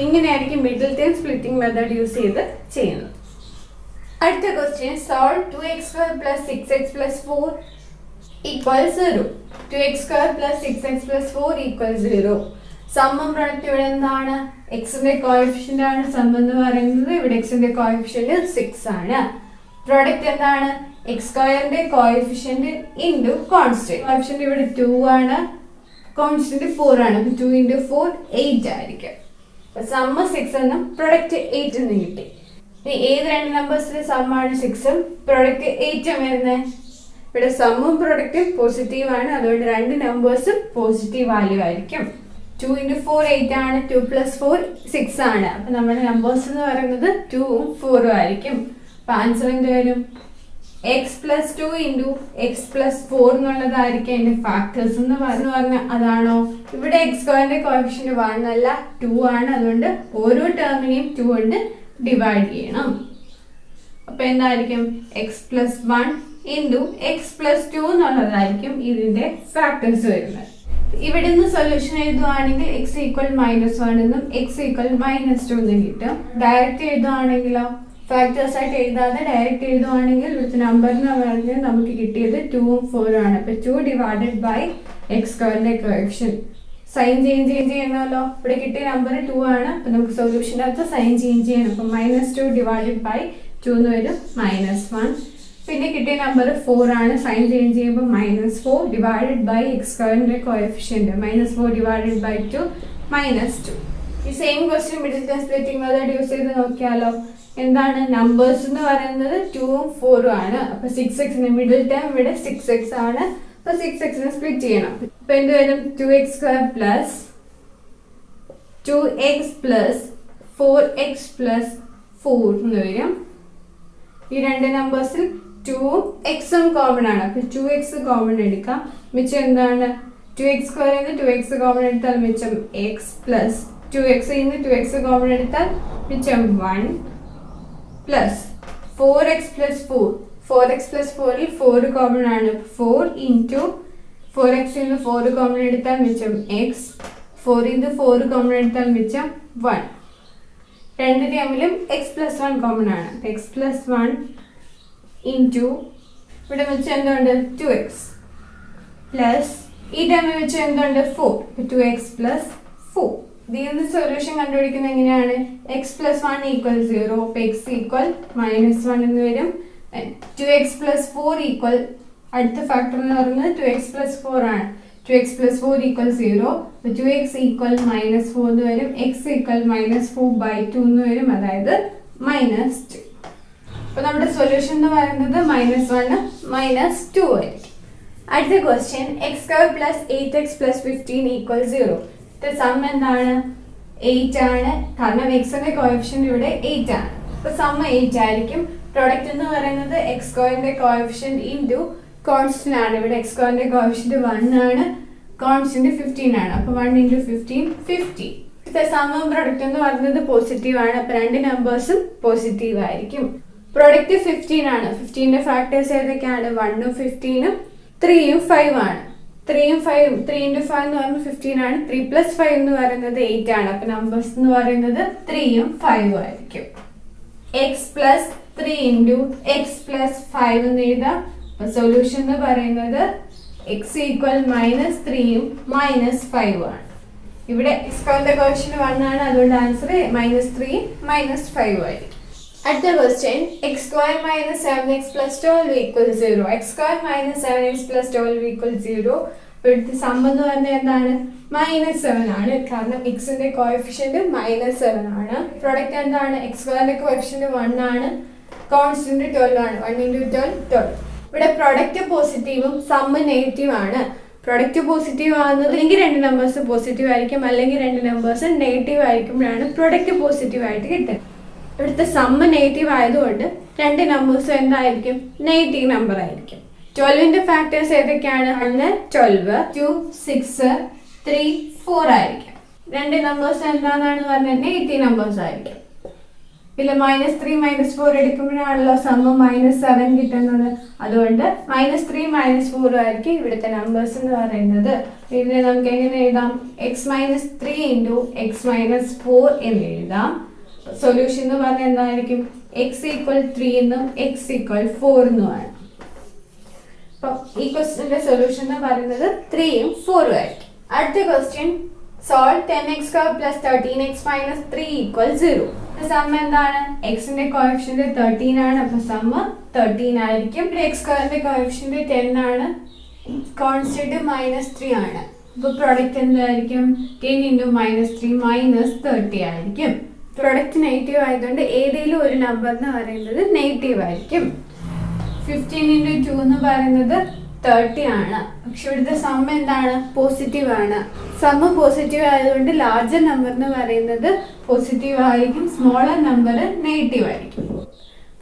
ഇങ്ങനെയായിരിക്കും middle term splitting method use ചെയ്ത് ചെയ്യുന്നത്. അടുത്ത question solve 2x² + 6x + 4 = 0. 2x² + 6x + 4 = 0. സമ്മം product ഇവിടെ എന്താണ്? എക്സിന്റെ കോഎഫിഷ്യന്റ് ആണ് സം എന്ന് പറയുന്നത്. ഇവിടെ എക്സിന്റെ കോഎഫിഷ്യന്റ് 6 ആണ്. പ്രൊഡക്റ്റ് എന്താണ്? x² coefficient into constant. Coefficient ഇവിടെ 2 ആണ്, കോൺസ്റ്റന്റ് 4 ആണ്. അപ്പൊ 2 × 4 8 ആയിരിക്കും. സമ്മ 6 എന്നും പ്രൊഡക്റ്റ് 8 എന്നും കിട്ടി. ഏത് രണ്ട് നമ്പേഴ്സിന്റെ സമ്മാണ് 6ഉം പ്രൊഡക്റ്റ് 8ഉം വരുന്നത്? ഇവിടെ സമ്മും പ്രൊഡക്റ്റും പോസിറ്റീവ് ആണ്. അതുകൊണ്ട് രണ്ട് നമ്പേഴ്സും പോസിറ്റീവ് വാല്യൂ ആയിരിക്കും. 2 × 4 8 ആണ്. 2 + 4 6 ആണ്. അപ്പൊ നമ്മുടെ നമ്പേഴ്സ് എന്ന് പറയുന്നത് 2ഉം 4ഉം ആയിരിക്കും. അപ്പൊ ആൻസർ എന്ത് വരും? x + 2 × x + 4 എന്നുള്ളതായിരിക്കും അതിന്റെ ഫാക്ടേഴ്സ് എന്ന് പറഞ്ഞാൽ അതാണോ? ഇവിടെ x² കോഎഫിഷ്യന്റ് 1 അല്ല 2 ആണ്. അതുകൊണ്ട് ഓരോ ടേമിനെയും 2 കൊണ്ട് ഡിവൈഡ് ചെയ്യണം. അപ്പൊ എന്തായിരിക്കും? x + 1 × x + 2 എന്നുള്ളതായിരിക്കും ഇതിന്റെ ഫാക്ടേഴ്സ് വരുന്നത്. ഇവിടെ നിന്ന് സൊല്യൂഷൻ എഴുതുവാണെങ്കിൽ x = -1 എന്നും x = -2 എന്നും കിട്ടും. ഡയറക്റ്റ് എഴുതുവാണെങ്കിലോ? ഫാക്ടേഴ്സ് ആയിട്ട് എഴുതാതെ ഡയറക്റ്റ് എഴുതുവാണെങ്കിൽ ഇവിടുത്തെ നമ്പർ എന്ന് പറഞ്ഞാൽ നമുക്ക് കിട്ടിയത് 2ഉം 4ഉം ആണ്. അപ്പൊ 2 / x² കോഎഫിഷ്യന്റ്. സൈൻ ചേഞ്ച് ചെയ്യണമല്ലോ. ഇവിടെ കിട്ടിയ നമ്പർ 2 ആണ്. അപ്പൊ നമുക്ക് സൊല്യൂഷനകത്ത് സൈൻ ചേഞ്ച് ചെയ്യണം. അപ്പൊ -2 / 2 എന്ന് വരും -1. പിന്നെ കിട്ടിയ നമ്പർ 4 ആണ്. സൈൻ ചേഞ്ച് ചെയ്യുമ്പോൾ -4 / x² കോഎഫിഷ്യന്റ്. -4 / 2 -2. ഈ same question middle term splitting method use ചെയ്ത് നോക്കിയാലോ? എന്താണ്? നമ്പേഴ്സ് എന്ന് പറയുന്നത് 2ഉം 4ഉം ആണ്. അപ്പൊ 6x മിഡിൽ ടേം ഇവിടെ 6x ആണ്. അപ്പൊ 6x സ്പ്ലിറ്റ് ചെയ്യണം. അപ്പൊ എന്ത് വരും? 2x² + 2x + 4x + 4 എന്ന് വരും. ഈ രണ്ട് നമ്പേഴ്സിൽ 2ഉം xഉം കോമൺ ആണ്. അപ്പൊ 2x കോമൺ എടുക്കാം. മിച്ചം എന്താണ്? 2x² 2x കോമൺ എടുത്താൽ മിച്ചം x plus 2x 2x common എടുത്താൽ മിച്ചം 1 പ്ലസ് 4x + 4. 4x + 4ൽ 4 കോമൺ ആണ്. 4 × 4x 4 കോമൺ എടുത്താൽ മിച്ചം x. 4 × 4 കോമൺ എടുത്താൽ മിച്ചം 1. രണ്ട് ടേമിലും x + 1 കോമൺ ആണ്. x + 1 ഇൻറ്റു ഇവിടെ വെച്ച് എന്തുണ്ട്? 2x പ്ലസ് ഈ ടേമിൽ വെച്ച് എന്തുണ്ട്? 4. 2x + 4. ഇതിന്റെ സൊല്യൂഷൻ കണ്ടുപിടിക്കുന്നത് എങ്ങനെയാണ്? എക്സ് പ്ലസ് 1 ഈക്വൽ 0, അപ്പൊ എക്സ് ഈക്വൽ -1 എന്ന് വരും. 2x പ്ലസ് 4 ഈക്വൽ, അടുത്ത ഫാക്ടർ എന്ന് പറയുന്നത് 2x പ്ലസ് 4 ആണ്. 2x plus 4 equal 0, 2x equal -4 എന്ന് വരും. x ഈക്വൽ -4/2 എന്ന് വരും, അതായത് -2. അപ്പൊ നമ്മുടെ സൊല്യൂഷൻ എന്ന് പറയുന്നത് -1 -2 ആയിരിക്കും. അടുത്ത question, x² plus 8x plus 15 equal 0. Sum എന്താണ്? 8 ആണ്, കാരണം എക്സിന്റെ കോഎഫിഷ്യന്റ് ഇവിടെ 8 ആണ്. അപ്പൊ സം 8 ആയിരിക്കും. പ്രോഡക്റ്റ് എന്ന് പറയുന്നത് x² കോഎഫിഷ്യന്റ് ഇൻറ്റു കോൺസ്റ്റന്റ് ആണ്. ഇവിടെ x² കോഎഫിഷ്യന്റ് 1 ആണ്, കോൺസ്റ്റന്റ് 15 ആണ്. അപ്പൊ 1 × 15 50. സമ്മും പ്രൊഡക്റ്റ് എന്ന് പറയുന്നത് പോസിറ്റീവ് ആണ്, അപ്പൊ രണ്ട് നമ്പേഴ്സും പോസിറ്റീവ് ആയിരിക്കും. പ്രൊഡക്റ്റ് 15 ആണ്. 15ന്റെ ഫാക്ടേഴ്സ് ഏതൊക്കെയാണ്? 1 ഉം 15 ഉം 3 ഉം 5 ആണ്. 3 ഉം 5 ഉം 3 × 5 എന്ന് പറയുന്നത് 15 ആണ്. 3 + 5 എന്ന് പറയുന്നത് 8 ആണ്. അപ്പൊ നമ്പേഴ്സ് എന്ന് പറയുന്നത് 3 ഉം 5 ഉം ആയിരിക്കും. x പ്ലസ് 3 × x പ്ലസ് 5 എന്ന് എഴുതാം. അപ്പൊ സൊല്യൂഷൻ എന്ന് പറയുന്നത് x ഈക്വൽ -3 ഉം -5 ആണ്. ഇവിടെ x² കോഎഫിഷ്യന്റ് 1 ആണ്, അതുകൊണ്ട് ആൻസർ -3 -5 ആയിരിക്കും. അടുത്ത question, x² - 7x + 12 equal 0. x² - 7x + 12 equal 0. ഇവിടുത്തെ സം എന്ന് പറഞ്ഞാൽ എന്താണ്? -7 ആണ്, കാരണം എക്സിന്റെ കോഎഫിഷ്യന്റ് -7 ആണ്. പ്രൊഡക്റ്റ് എന്താണ്? x² കോഎഫിഷ്യന്റ് 1 ആണ്, കോൺസ്റ്റന്റ് 12 ആണ്. 1 × 12 12. ഇവിടെ പ്രൊഡക്റ്റ് പോസിറ്റീവും സം നെഗറ്റീവ് ആണ്. പ്രൊഡക്റ്റ് പോസിറ്റീവ് ആകുന്നത് അല്ലെങ്കിൽ രണ്ട് നമ്പേഴ്സ് പോസിറ്റീവ് ആയിരിക്കും, അല്ലെങ്കിൽ രണ്ട് നമ്പേഴ്സ് നെഗറ്റീവ് ആയിരിക്കുമ്പോഴാണ് പ്രൊഡക്റ്റ് പോസിറ്റീവ് ആയിട്ട് കിട്ടുന്നത്. ഇവിടുത്തെ സമ്മ് നെഗറ്റീവ് ആയതുകൊണ്ട് രണ്ട് നമ്പേഴ്സും എന്തായിരിക്കും? നെഗറ്റീവ് നമ്പർ ആയിരിക്കും. 12ന്റെ ഫാക്ടേഴ്സ് ഏതൊക്കെയാണ്? 1 12, 2 6, 3 4 ആയിരിക്കും. രണ്ട് നമ്പേഴ്സ് എന്താണെന്നാണ് പറഞ്ഞത്? നെഗറ്റീവ് നമ്പേഴ്സ് ആയിരിക്കും. ഇതിൽ -3 -4 എടുക്കുമ്പോഴാണല്ലോ സമ്മ് -7 കിട്ടുന്നത്. അതുകൊണ്ട് -3 -4 ആയിരിക്കും ഇവിടുത്തെ നമ്പേഴ്സ് എന്ന് പറയുന്നത്. ഇതിനെ നമുക്ക് എങ്ങനെ എഴുതാം? x - 3 × x - 4 എന്ന് എഴുതാം. സൊല്യൂഷൻ എന്ന് പറഞ്ഞാൽ എന്തായിരിക്കും? x ഈക്വൽ 3 എന്നും x ഈക്വൽ 4 എന്നുമാണ്. അപ്പൊ ഈ ക്വസ്റ്റ്യന്റെ സൊല്യൂഷൻ എന്ന് പറയുന്നത് 3 ഉം 4 ഉം ആയിരിക്കും. അടുത്ത question, solve 10x² + 13x - 3 equal 0. Sum എന്താണ്? എക്സിന്റെ കോഎഫിഷ്യന്റ് 13 ആണ്, അപ്പൊ സം 13 ആയിരിക്കും. x² കോഎഫിഷ്യന്റ് 10 ആണ്, കോൺസ്റ്റന്റ് -3 ആണ്. അപ്പൊ പ്രൊഡക്റ്റ് എന്തായിരിക്കും? 10 × -3 -30 ആയിരിക്കും. പ്രൊഡക്റ്റ് നെഗറ്റീവ് ആയതുകൊണ്ട് ഏതെങ്കിലും ഒരു നമ്പർ എന്ന് പറയുന്നത് നെഗറ്റീവ് ആയിരിക്കും. 15 × 2 എന്ന് പറയുന്നത് 30 ആണ്. പക്ഷെ ഇവിടുത്തെ സം എന്താണ്? പോസിറ്റീവ് ആണ്. സം പോസിറ്റീവ് ആയതുകൊണ്ട് ലാർജർ നമ്പർ എന്ന് പറയുന്നത് പോസിറ്റീവ് ആയിരിക്കും, സ്മോളർ നമ്പർ നെഗറ്റീവ് ആയിരിക്കും.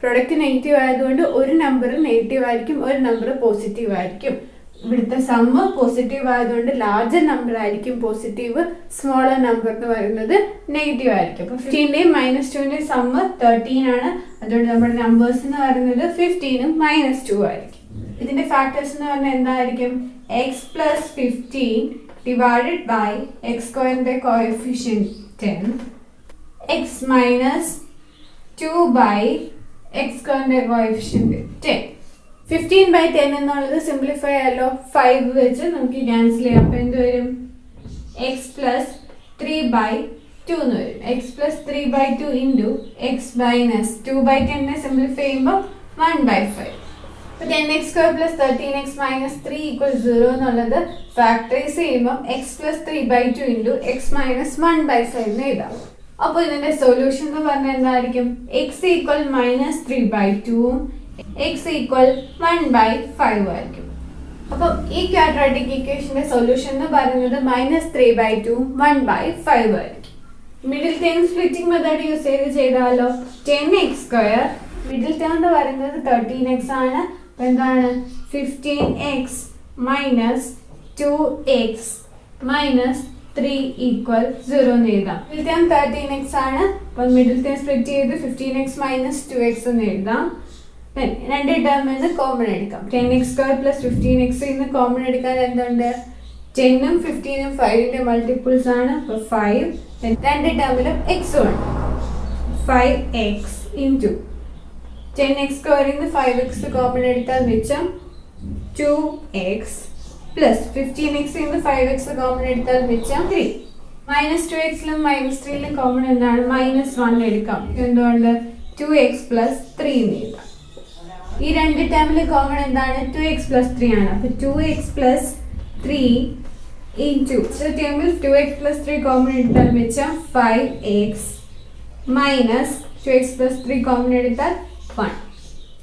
പ്രൊഡക്റ്റ് നെഗറ്റീവ് ആയതുകൊണ്ട് ഒരു നമ്പർ നെഗറ്റീവ് ആയിരിക്കും, ഒരു നമ്പർ പോസിറ്റീവ് ആയിരിക്കും. ഇവിടുത്തെ സമ്മ് പോസിറ്റീവ് ആയതുകൊണ്ട് ലാർജർ നമ്പർ ആയിരിക്കും പോസിറ്റീവ്, സ്മോളർ നമ്പർ എന്ന് പറയുന്നത് നെഗറ്റീവ് ആയിരിക്കും. അപ്പൊ 15ന്റെയും -2ന്റെയും സമ്മ് 13 ആണ്, അതുകൊണ്ട് നമ്മുടെ നമ്പേഴ്സ് എന്ന് പറയുന്നത് 15 ഉം -2 ആയിരിക്കും. ഇതിന്റെ ഫാക്ടേഴ്സ് എന്ന് പറഞ്ഞാൽ എന്തായിരിക്കും? x + 15 divided by x² coefficient 10, x - 2 by x² coefficient 10. 15/10 എന്നുള്ളത് സിംപ്ലിഫൈ ആയല്ലോ, 5 വെച്ച് നമുക്ക് ക്യാൻസൽ ചെയ്യാം. അപ്പൊ എന്ത് വരും? x + 3/2 എന്ന് വരും. x + 3/2 × x - 2/10 സിംപ്ലിഫൈ ചെയ്യുമ്പോൾ 1/5. 10x² + 13x - 3 = 0 എന്നുള്ളത് ഫാക്ടറൈസ് ചെയ്യുമ്പോൾ x + 3/2 × x - 1/5 എന്ന് എഴുതാം. അപ്പോൾ ഇതിന്റെ സൊല്യൂഷൻ എന്ന് പറഞ്ഞാൽ എന്തായിരിക്കും? x ഈക്വൽ -3/2 ഉം x ഈക്വൽ 1/5 ആയിരിക്കും. അപ്പം ഈ ക്വാഡ്രാറ്റിക് ഇക്വേഷന്റെ സൊല്യൂഷൻ എന്ന് പറയുന്നത് -3/2 1/5 ആയിരിക്കും. Middle term splitting method use ചെയ്താലോ 10x², മിഡിൽ ടേം എന്ന് പറയുന്നത് 13x ആണ്. അപ്പൊ എന്താണ്? 15x - 2x - 3 = 0 എന്ന് എഴുതാം. മിഡിൽ ടേം 13x ആണ്, അപ്പൊ മിഡിൽ ടേം സ്പ്ലിറ്റ് ചെയ്ത് 15x - 2x എന്ന് എഴുതാം. രണ്ട് ടേമിൽ നിന്ന് കോമൺ എടുക്കാം. 10x² + 15x ഇന്ന് കോമൺ എടുക്കാൻ എന്തുണ്ട്? 10 ഉം 15 ഉം 5ന്റെ മൾട്ടിപ്പിൾസ് ആണ്, അപ്പൊ 5. രണ്ട് ടേമിലും x ഉണ്ട്, 5x × 10x² ന്ന് 5x കോമൺ എടുത്താൽ മിച്ചം 2x + 15x ന്ന് 5x കോമൺ എടുത്താൽ മിച്ചം 3. -2x-ലും -3-ലും കോമൺ എന്താണ്? -1 എടുക്കാം. എന്തുകൊണ്ട്? 2x + 3 എഴുതാം. ഈ രണ്ട് ടേമിൽ കോമൺ എന്താണ്? 2x + 3 ആണ്. അപ്പൊ 2x + 3 into ടേമിൽ 2x + 3 കോമൺ എടുത്താൽ വെച്ചാൽ 5x minus 2x + 3 കോമൺ എടുത്താൽ 1.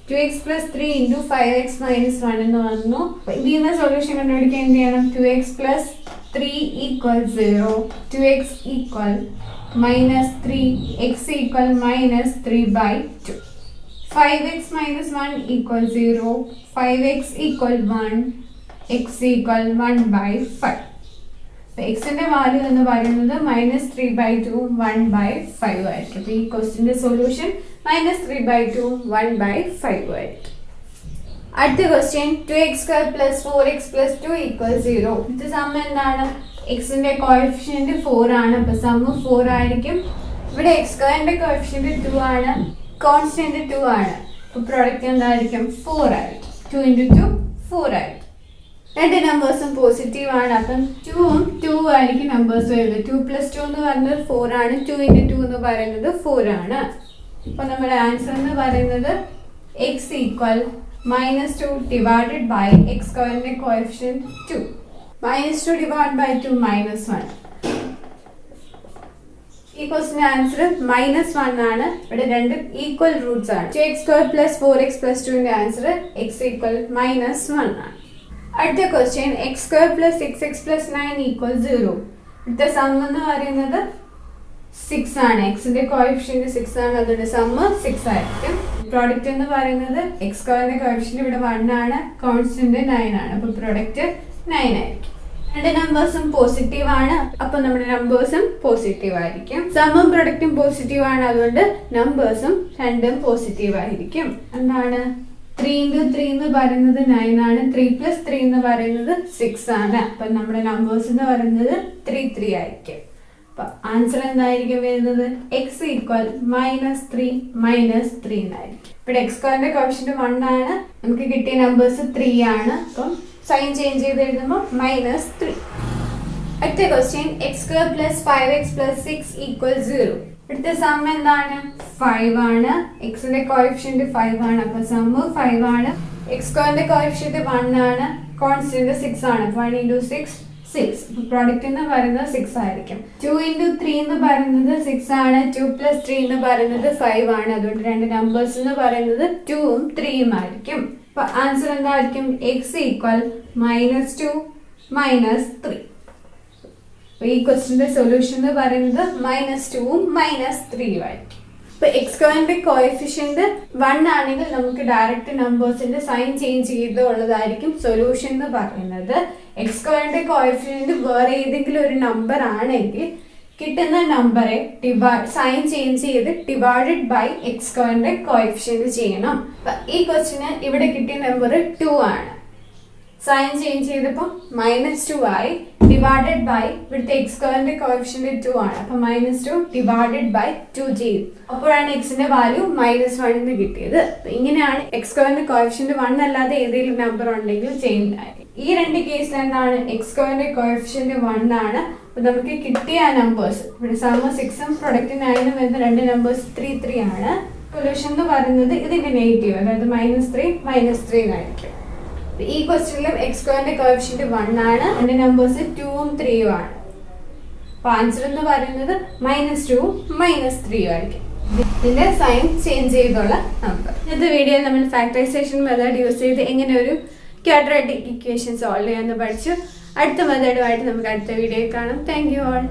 2x + 3 into 5x minus 1 എന്ന് വന്നു. ഇതിൽ നിന്ന് സൊല്യൂഷൻ കണ്ടുപിടിക്കാൻ എന്ത് ചെയ്യണം? 2x + 3 = 0, 2x = -3, x = -3/2. 5x minus 1 = 0, 5x = 1, x = 1/5. എക്സിന്റെ വാല്യൂ എന്ന് പറയുന്നത് -3/2 1/5 ആയിരിക്കും. അപ്പൊ ഈ ക്വസ്റ്റിന്റെ സൊല്യൂഷൻ -3/2 1/5 ആയിരിക്കും. അടുത്ത ക്വസ്റ്റ്യൻ 2x² + 4x + 2 = 0. ഇത് സം എന്താണ്? എക്സിന്റെ കോഎഫിഷ്യന്റ് 4 ആണ്. അപ്പൊ സം 4 ആയിരിക്കും. ഇവിടെ x²ന്റെ കോഎഫിഷ്യന്റ് 2 ആണ്, കോൺസ്റ്റന്റ് 2 ആണ്. അപ്പൊ പ്രോഡക്റ്റ് എന്തായിരിക്കും? 4 ആയിരിക്കും. 2 × 2 4 ആയിരിക്കും. രണ്ട് നമ്പേഴ്സും പോസിറ്റീവ് ആണ്. അപ്പം 2ഉം 2 ആയിരിക്കും നമ്പേഴ്സ് വരുന്നത്. 2 + 2 എന്ന് പറയുന്നത് 4 ആണ്. 2 × 2 എന്ന് പറയുന്നത് 4 ആണ്. അപ്പൊ നമ്മുടെ ആൻസർ എന്ന് പറയുന്നത് x = -2 divided by x²ന്റെ coefficient 2. -2 divided by 2 -1. ഈ ക്വസ്റ്റിന്റെ ആൻസർ -1 ആണ്. ഇവിടെ രണ്ട് ഈക്വൽ റൂട്ട്സ് ആണ്. 2x² + 4x + 2ന്റെ ആൻസർ x = -1 ആണ്. അടുത്ത ക്വസ്റ്റ്യൻ x² + 6x + 9 = 0. ഇവിടുത്തെ സം എന്ന് പറയുന്നത് 6 ആണ്. എക്സിന്റെ കോഎഫിഷ്യന്റ് 6 ആണ്. അതുകൊണ്ട് സം 6 ആയിരിക്കും. പ്രോഡക്റ്റ് എന്ന് പറയുന്നത് x²ന്റെ കോഎഫിഷ്യന്റ് ഇവിടെ 1 ആണ്, കോൺസ്റ്റന്റ് 9 ആണ്. അപ്പൊ പ്രോഡക്റ്റ് 9 ആയിരിക്കും. രണ്ട് നമ്പേഴ്സും പോസിറ്റീവ് ആണ്. അപ്പൊ നമ്മുടെ നമ്പേഴ്സും പോസിറ്റീവ് ആയിരിക്കും. സമം പ്രൊഡക്റ്റും പോസിറ്റീവ് ആണ്. അതുകൊണ്ട് നമ്പേഴ്സും രണ്ടും പോസിറ്റീവ് ആയിരിക്കും. എന്താണ്? 3 × 3 എന്ന് പറയുന്നത് 9 ആണ്. 3 + 3 എന്ന് പറയുന്നത് 6 ആണ്. അപ്പൊ നമ്മുടെ നമ്പേഴ്സ് എന്ന് പറയുന്നത് 3 3 ആയിരിക്കും. അപ്പൊ ആൻസർ എന്തായിരിക്കും വരുന്നത്? x = -3 -3 എന്നായിരിക്കും. ഇവിടെ x²ന്റെ കോഎഫിഷ്യന്റ് 1 ആണ്. നമുക്ക് കിട്ടിയ നമ്പേഴ്സ് 3 ആണ്. അപ്പം സൈൻ ചേഞ്ച് ചെയ്ത് എഴുതുമ്പോൾ -3. അടുത്ത ക്വസ്റ്റ്യൻ x² + 5x + 6 = 0. ഇവിടുത്തെ സം എന്താണ്? 5 ആണ്. എക്സിന്റെ കോഎഫിഷ്യന്റ് 5 ആണ്. അപ്പൊ സം 5 ആണ്. x²ന്റെ കോഎഫിഷ്യന്റ് 1 ആണ്, കോൺസ്റ്റന്റ് 6 ആണ്. 1 × 6 6. പ്രോഡക്റ്റ് എന്ന് പറയുന്നത് 6 ആയിരിക്കും. 2 × 3 എന്ന് പറയുന്നത് 6 ആണ്. 2 + 3 എന്ന് പറയുന്നത് 5 ആണ്. അതുകൊണ്ട് രണ്ട് നമ്പേഴ്സ് എന്ന് പറയുന്നത് 2ഉം 3ഉം ആയിരിക്കും. അപ്പൊ ആൻസർ എന്തായിരിക്കും? x = -2 -3. ഈ ക്വസ്റ്റിന്റെ സൊല്യൂഷൻ എന്ന് പറയുന്നത് -2ഉം -3ഉം ആയിരിക്കും. ഇപ്പൊ x²ന്റെ കോഎഫിഷ്യന്റ് 1 ആണെങ്കിൽ നമുക്ക് ഡയറക്റ്റ് നമ്പേഴ്സിന്റെ സൈൻ ചേഞ്ച് ചെയ്തുള്ളതായിരിക്കും സൊല്യൂഷൻ എന്ന് പറയുന്നത്. x²ന്റെ കോഎഫിഷ്യന്റ് വേറെ ഏതെങ്കിലും ഒരു നമ്പർ ആണെങ്കിൽ കിട്ടുന്ന നമ്പറെ സൈൻ ചേഞ്ച് ചെയ്ത് ഡിവൈഡഡ് ബൈ x²ന്റെ കോഎഫിഷ്യന്റ് ചെയ്യണം. ഈ ക്വസ്റ്റിന് ഇവിടെ കിട്ടിയ നമ്പർ 2 ആണ്. സൈൻ ചേഞ്ച് ചെയ്തപ്പോൾ -2 ആയി. ഡിവൈഡഡ് ബൈ ഇവിടുത്തെ x²ന്റെ കോഎഫിഷ്യന്റ് 2 ആണ്. അപ്പൊ -2 ഡിവൈഡഡ് ബൈ 2 ചെയ്തു. അപ്പോഴാണ് എക്സിന്റെ വാല്യൂ -1 എന്ന് കിട്ടിയത്. ഇങ്ങനെയാണ് x²ന്റെ കോഎഫിഷ്യന്റ് 1 അല്ലാതെ ഏതെങ്കിലും നമ്പർ ഉണ്ടെങ്കിൽ ചെയ്യുന്നത്. ഈ രണ്ട് കേസിൽ എന്താണ്? x²ന്റെ കോഎഫിഷ്യന്റ് 1 ആണ്. അപ്പൊ നമുക്ക് കിട്ടിയ നമ്പേഴ്സ് ഇവിടെ സം 6ഉം പ്രൊഡക്റ്റ് 9ഉം വരുന്ന രണ്ട് നമ്പേഴ്സ് 3 3 ആണ്. സൊല്യൂഷൻ എന്ന് പറയുന്നത് ഇതിന്റെ നെഗറ്റീവ്, അതായത് -3 -3 എന്നായിരിക്കും. ഈ ക്വസ്റ്റ്യനിലും x²ന്റെ കോഎഫിഷ്യന്റ് 1 ആണ്. രണ്ട് നമ്പേഴ്സ് 2ഉം 3ഉം ആണ്. അപ്പൊ ആൻസർ എന്ന് പറയുന്നത് -2ഉം -3ഉം ആയിരിക്കും. ഇതിന്റെ സൈൻ ചേഞ്ച് ചെയ്തുള്ള നമ്പർ. ഇന്നത്തെ വീഡിയോയിൽ നമ്മൾ ഫാക്ടറൈസേഷൻ മെത്തേഡ് യൂസ് ചെയ്ത് എങ്ങനെ ഒരു ക്വാഡ്രാറ്റിക് ഇക്വേഷൻ സോൾവ് ചെയ്യാമെന്ന് പഠിച്ചു. അടുത്ത മെത്തേഡുമായിട്ട് നമുക്ക് അടുത്ത വീഡിയോയിൽ കാണാം. Thank you all.